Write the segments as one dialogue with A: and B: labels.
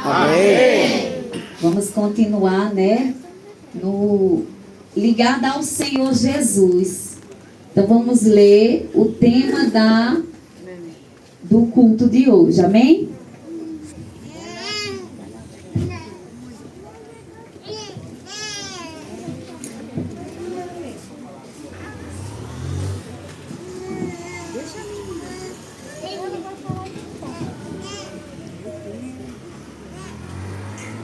A: Amém.
B: Vamos continuar, no ligado ao Senhor Jesus. Então vamos ler o tema do culto de hoje. Amém?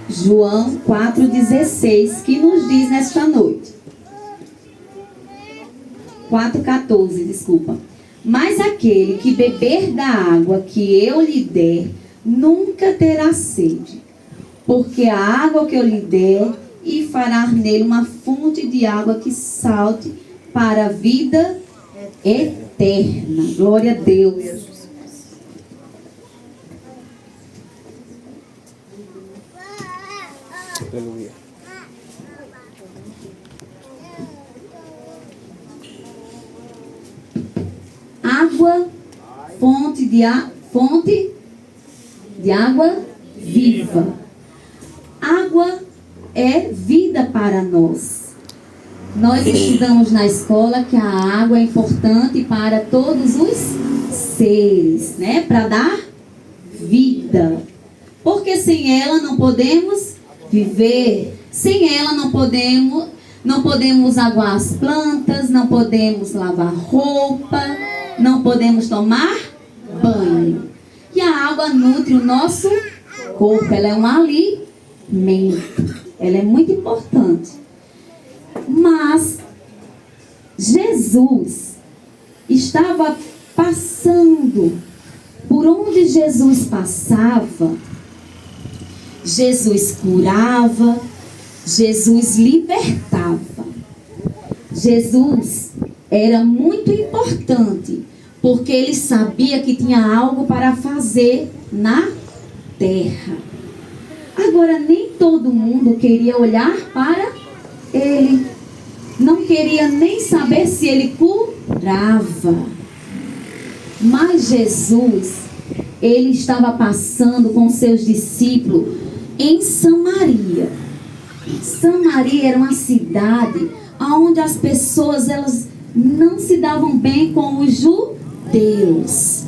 B: João 4,16, que nos diz nesta noite. 4,14, desculpa. Mas aquele que beber da água que eu lhe der, nunca terá sede. Porque a água que eu lhe der, e fará nele uma fonte de água que salte para a vida eterna. Glória a Deus.
A: Aleluia.
B: Água, fonte de água viva. Água é vida para nós. Nós estudamos na escola que a água é importante para todos os seres, para dar vida. Porque sem ela não podemos viver. Sem ela não podemos aguar as plantas, não podemos lavar roupa, não podemos tomar banho. E a água nutre o nosso corpo, ela é um alimento, ela é muito importante. Mas Jesus estava passando, por onde Jesus passava, Jesus curava, Jesus libertava. Jesus era muito importante, porque ele sabia que tinha algo para fazer na terra. Agora, nem todo mundo queria olhar para ele. Não queria nem saber se ele curava. Mas Jesus, ele estava passando com seus discípulos em Samaria. Samaria era uma cidade onde as pessoas elas não se davam bem com os judeus.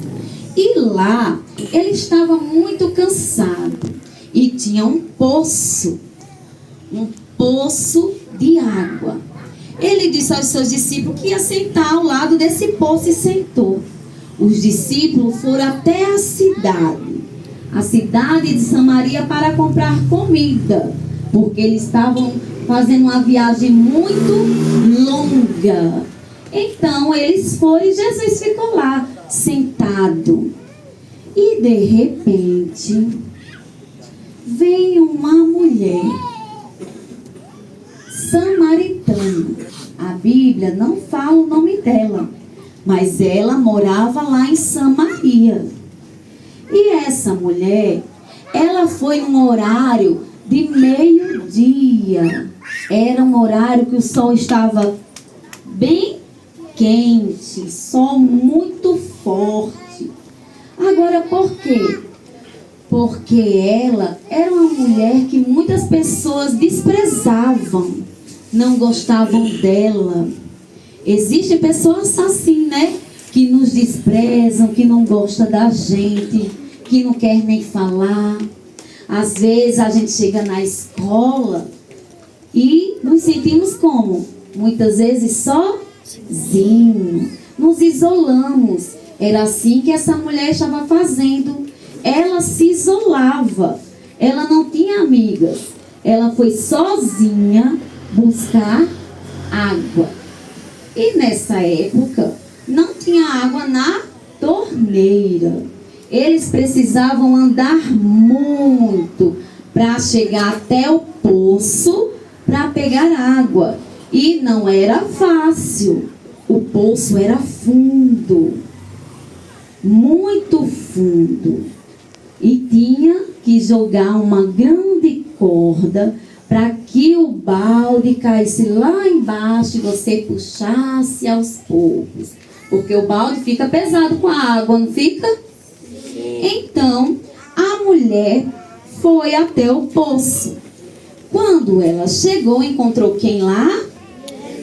B: E lá ele estava muito cansado e tinha um poço de água. Ele disse aos seus discípulos que ia sentar ao lado desse poço e sentou. Os discípulos foram até a cidade de Samaria, para comprar comida, porque eles estavam fazendo uma viagem muito longa. Então eles foram e Jesus ficou lá, sentado. E de repente, vem uma mulher samaritana. A Bíblia não fala o nome dela, mas ela morava lá em Samaria. E essa mulher, ela foi num horário de meio-dia. Era um horário que o sol estava bem quente, sol muito forte. Agora, por quê? Porque ela era uma mulher que muitas pessoas desprezavam, não gostavam dela. Existem pessoas assim, que nos desprezam, que não gostam da gente, que não quer nem falar. Às vezes a gente chega na escola e nos sentimos como? Muitas vezes sozinhos, nos isolamos. Era assim que essa mulher estava fazendo. Ela se isolava, ela não tinha amigas. Ela foi sozinha buscar água. E nessa época não tinha água na torneira. Eles precisavam andar muito para chegar até o poço para pegar água. E não era fácil. O poço era fundo, muito fundo. E tinha que jogar uma grande corda para que o balde caísse lá embaixo e você puxasse aos poucos. Porque o balde fica pesado com a água, não fica? Então, a mulher foi até o poço. Quando ela chegou, encontrou quem lá?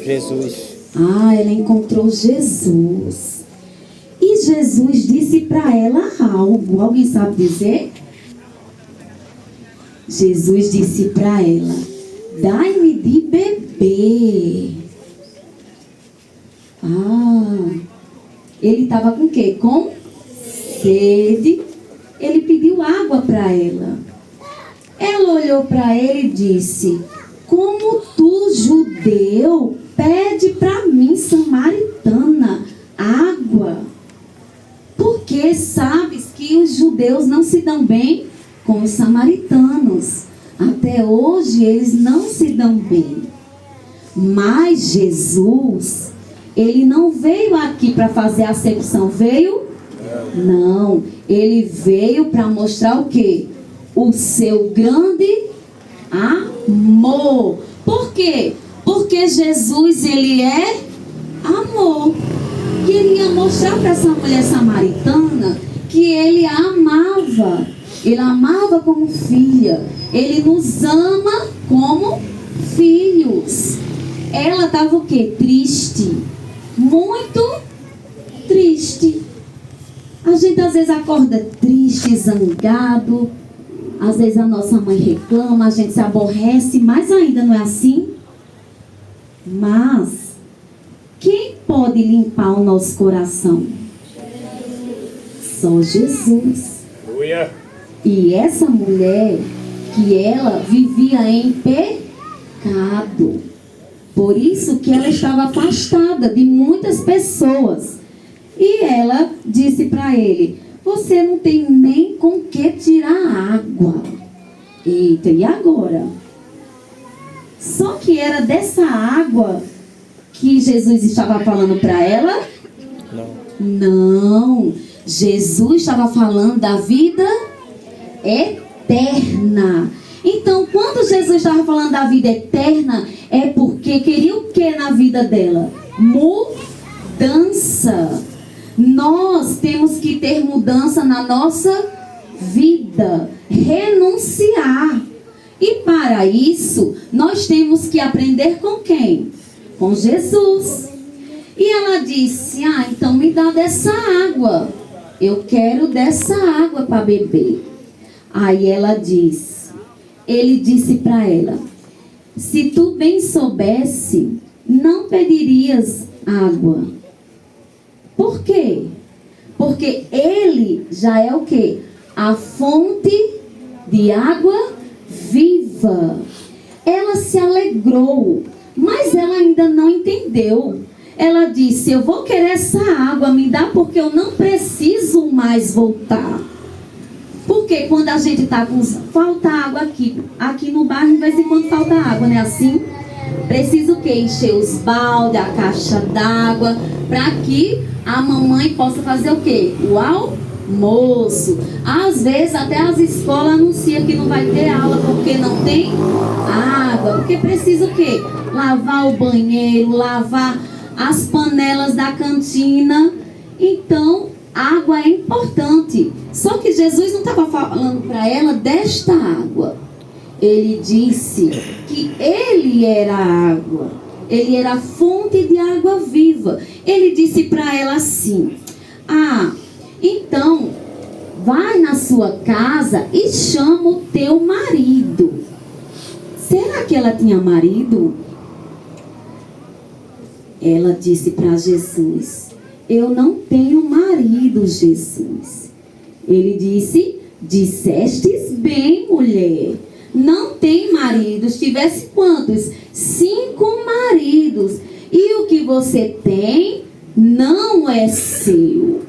A: Jesus.
B: Ela encontrou Jesus. E Jesus disse para ela algo. Alguém sabe dizer? Jesus disse para ela: dai-me de beber. Ele estava com o quê? Com sede. Ele pediu água para ela. Ela olhou para ele e disse: como tu, judeu, pede para mim, samaritana, água? Porque sabes que os judeus não se dão bem com os samaritanos. Até hoje eles não se dão bem. Mas Jesus, ele não veio aqui para fazer acepção. Veio? Não. Ele veio para mostrar o quê? O seu grande amor. Por quê? Porque Jesus, ele é amor. E ele ia mostrar para essa mulher samaritana que ele a amava. Ele a amava como filha. Ele nos ama como filhos. Ela estava o quê? Triste. Muito triste. A gente às vezes acorda triste, zangado. Às vezes a nossa mãe reclama, a gente se aborrece, mas ainda não é assim. Mas quem pode limpar o nosso coração? Só Jesus. E essa mulher, que ela vivia em pecado. Por isso que ela estava afastada de muitas pessoas. E ela disse para ele: você não tem nem com que tirar água. Eita, e agora? Só que era dessa água que Jesus estava falando para ela? Não. Jesus estava falando da vida eterna. Então, quando Jesus estava falando da vida eterna, é porque queria o que na vida dela? Mudança. Nós temos que ter mudança na nossa vida. Renunciar. E para isso, nós temos que aprender com quem? Com Jesus. E ela disse: então me dá dessa água. Eu quero dessa água para beber. Aí ela disse, ele disse para ela: se tu bem soubesse, não pedirias água. Por quê? Porque ele já é o quê? A fonte de água viva. Ela se alegrou, mas ela ainda não entendeu. Ela disse: eu vou querer essa água, me dá, porque eu não preciso mais voltar. Porque quando a gente está com falta água aqui no bairro, de vez em quando falta água, não é assim? Precisa o quê? Encher os baldes, a caixa d'água, para que a mamãe possa fazer o quê? O almoço. Às vezes até as escolas anunciam que não vai ter aula porque não tem água. Porque precisa o quê? Lavar o banheiro, lavar as panelas da cantina. Então, água é importante. Só que Jesus não estava falando para ela desta água. Ele disse que ele era a água. Ele era a fonte de água viva. Ele disse para ela assim: então, vai na sua casa e chama o teu marido. Será que ela tinha marido? Ela disse para Jesus: eu não tenho marido, Jesus. Ele disse: dissestes bem, mulher. Não tem maridos. Tivesse quantos? 5 maridos. E o que você tem não é seu.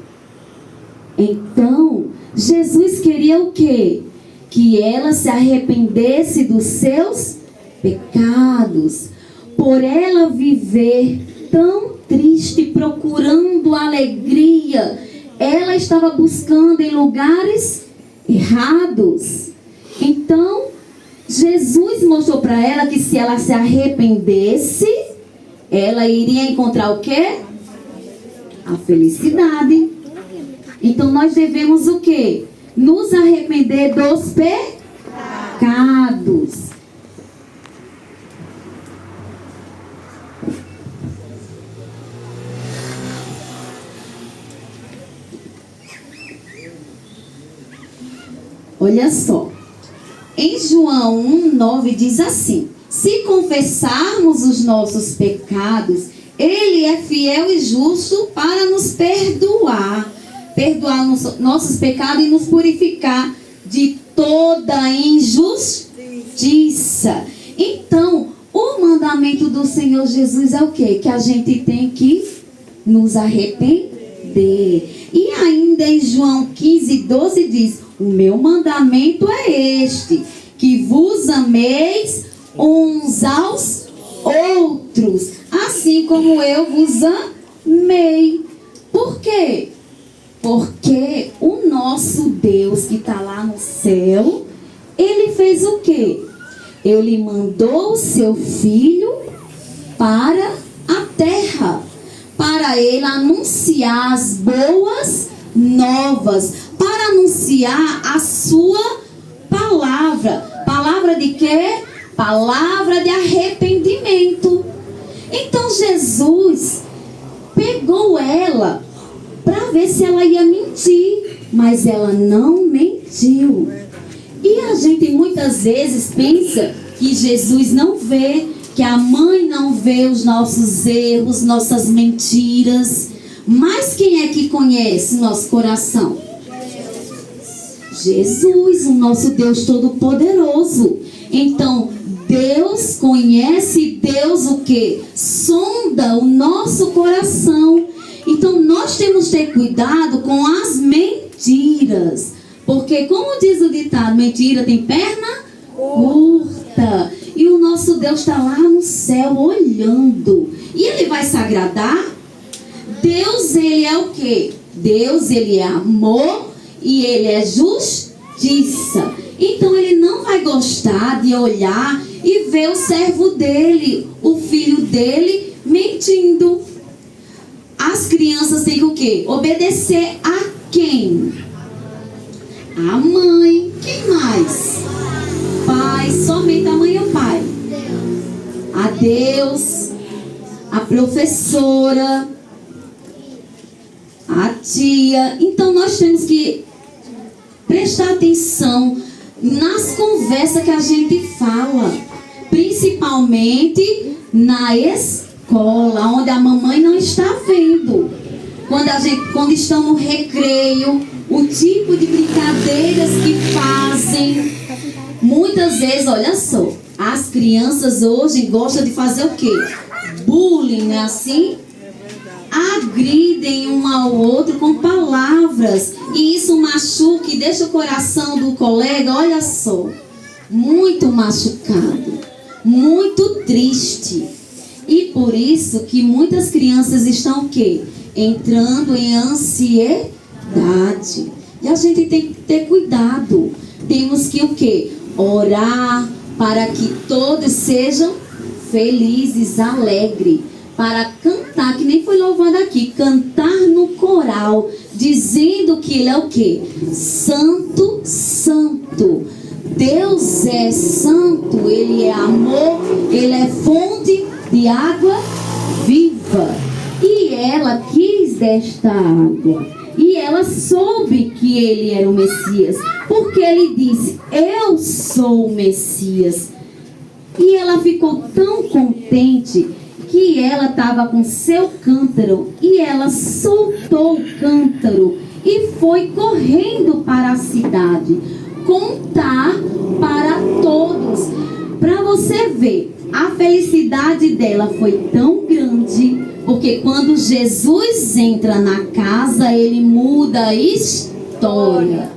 B: Então, Jesus queria o quê? Que ela se arrependesse dos seus pecados. Por ela viver tão triste, procurando alegria, ela estava buscando em lugares errados. Então, Jesus mostrou para ela que se ela se arrependesse, ela iria encontrar o quê? A felicidade. Então nós devemos o quê? Nos arrepender dos pecados. Olha só. Em João 1,9 diz assim: se confessarmos os nossos pecados, Ele é fiel e justo para nos perdoar nossos pecados e nos purificar de toda injustiça. Então, o mandamento do Senhor Jesus é o quê? Que a gente tem que nos arrepender. E ainda em João 15,12 diz: o meu mandamento é este, que vos ameis uns aos outros, assim como eu vos amei. Por quê? Porque o nosso Deus que está lá no céu, Ele fez o quê? Ele mandou o seu Filho para a terra, para Ele anunciar as boas novas, para anunciar a sua palavra. Palavra de quê? Palavra de arrependimento. Então Jesus pegou ela para ver se ela ia mentir, mas ela não mentiu. E a gente muitas vezes pensa que Jesus não vê, que a mãe não vê os nossos erros, nossas mentiras. Mas quem é que conhece nosso coração? Jesus, o nosso Deus Todo-Poderoso. Então, Deus conhece, Deus o quê? Sonda o nosso coração. Então, nós temos que ter cuidado com as mentiras. Porque, como diz o ditado, mentira tem perna curta. E o nosso Deus está lá no céu olhando. E Ele vai se agradar? Deus, Ele é o quê? Deus, Ele é amor e Ele é justiça. Então, Ele não vai gostar de olhar e ver o servo dele, o filho dele, mentindo. As crianças têm que o quê? Obedecer a quem? A mãe. Quem mais? Pai. Somente a mãe e o pai. A Deus. A professora. A tia. Então nós temos que prestar atenção nas conversas que a gente fala. Principalmente na escola, onde a mamãe não está vendo. Quando estão no recreio, o tipo de brincadeiras que fazem. Muitas vezes, olha só, as crianças hoje gostam de fazer o quê? Bullying, né? Assim? Agridem um ao outro com palavras. E isso machuca e deixa o coração do colega, olha só, muito machucado, muito triste. E por isso que muitas crianças estão o quê? Entrando em ansiedade. E a gente tem que ter cuidado. Temos que o quê? Orar para que todos sejam felizes, alegres. Para cantar, que nem foi louvado aqui, cantar no coral, dizendo que Ele é o quê? Santo, santo. Deus é santo, Ele é amor, Ele é fonte de água viva. E ela quis desta água. E ela soube que Ele era o Messias. Porque Ele disse: eu sou o Messias. E ela ficou tão contente que ela estava com seu cântaro. E ela soltou o cântaro e foi correndo para a cidade contar para todos. Para você ver, a felicidade dela foi tão grande, porque quando Jesus entra na casa, Ele muda a história.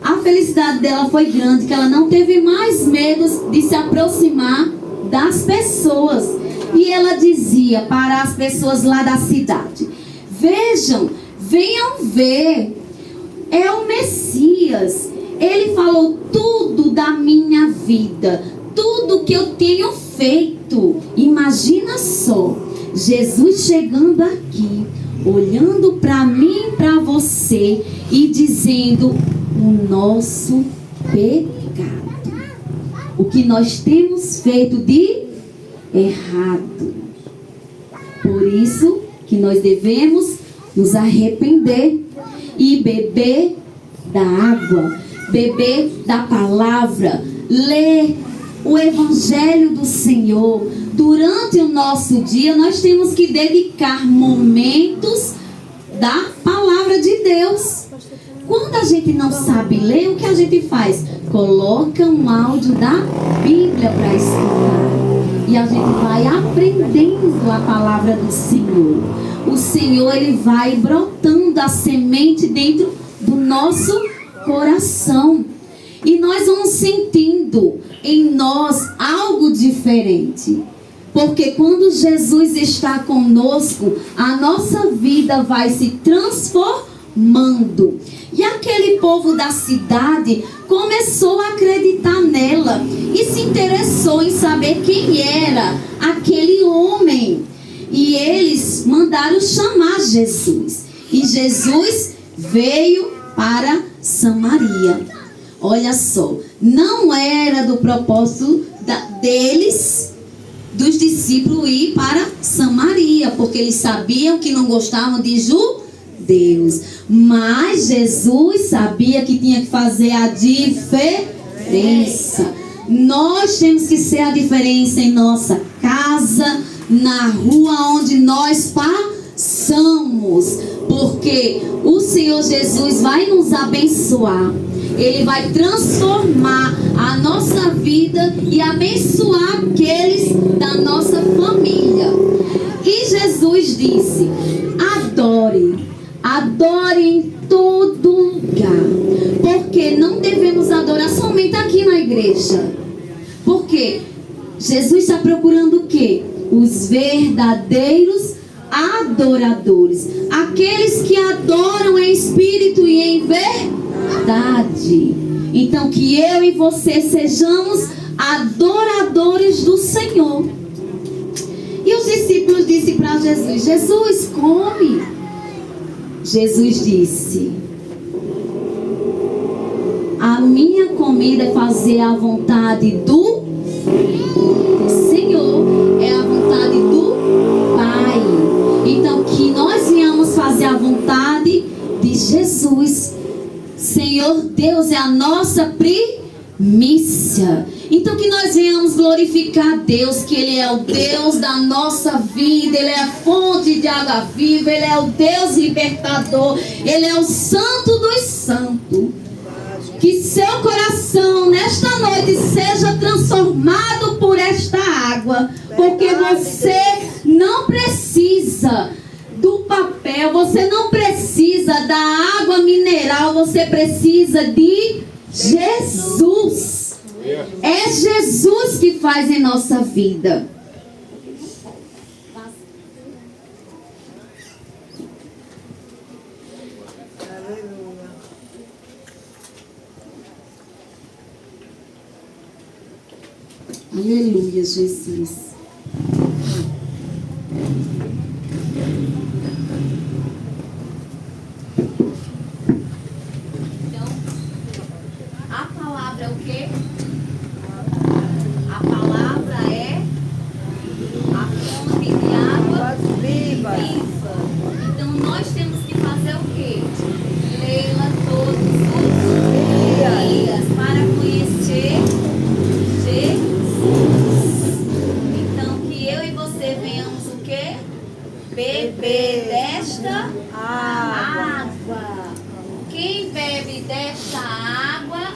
B: A felicidade dela foi grande, que ela não teve mais medo de se aproximar das pessoas. E ela dizia para as pessoas lá da cidade: vejam, venham ver, é o Messias. Ele falou tudo da minha vida, tudo que eu tenho feito. Imagina só, Jesus chegando aqui, olhando para mim e para você e dizendo o nosso pecado, o que nós temos feito de errado. Por isso que nós devemos nos arrepender e beber da água beber da palavra, ler o Evangelho do Senhor. Durante o nosso dia, nós temos que dedicar momentos da palavra de Deus. Quando a gente não sabe ler, o que a gente faz? Coloca um áudio da Bíblia para escutar. E a gente vai aprendendo a palavra do Senhor. O Senhor, Ele vai brotando a semente dentro do nosso coração. E nós vamos sentindo em nós algo diferente. Porque quando Jesus está conosco, a nossa vida vai se transformando. E aquele povo da cidade começou a acreditar nela e se interessou em saber quem era aquele homem. E eles mandaram chamar Jesus. E Jesus veio para Samaria. Olha só, não era do propósito deles, dos discípulos, ir para Samaria, porque eles sabiam que não gostavam de judeus. Mas Jesus sabia que tinha que fazer a diferença. Nós temos que ser a diferença em nossa casa, na rua onde nós passamos, porque o Senhor Jesus vai nos abençoar. Ele vai transformar a nossa vida e abençoar aqueles da nossa família. E Jesus disse: adore em todo lugar. Porque não devemos adorar somente aqui na igreja. Porque Jesus está procurando o quê? Os verdadeiros adoradores. Aqueles que adoram em espírito e em verdade. Então que eu e você sejamos adoradores do Senhor. E os discípulos disseram para Jesus: Jesus, come. Jesus disse: a minha comida é fazer a vontade do Senhor, é a vontade do Pai. Então que nós venhamos fazer a vontade de Jesus. Senhor Deus é a nossa primícia. Então que nós venhamos glorificar a Deus, que Ele é o Deus da nossa vida, Ele é a fonte de água viva, Ele é o Deus libertador, Ele é o Santo dos Santos. Que seu coração nesta noite seja transformado por esta água, porque você não precisa do papel, você não precisa da água mineral, você precisa de Jesus. É Jesus que faz em nossa vida. Aleluia, Jesus. Então, a palavra é o quê? A palavra é a fonte de água viva. Então nós temos que fazer o quê? Lê-la todos os dias para conhecer Jesus. Então que eu e você venhamos o quê? Beber desta água. Quem bebe desta água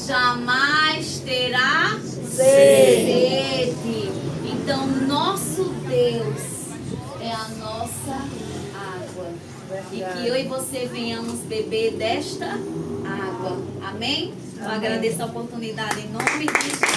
B: jamais terá sede. Então nosso Deus é a nossa água. E que eu e você venhamos beber desta água. Amém? Eu agradeço a oportunidade em nome de Jesus.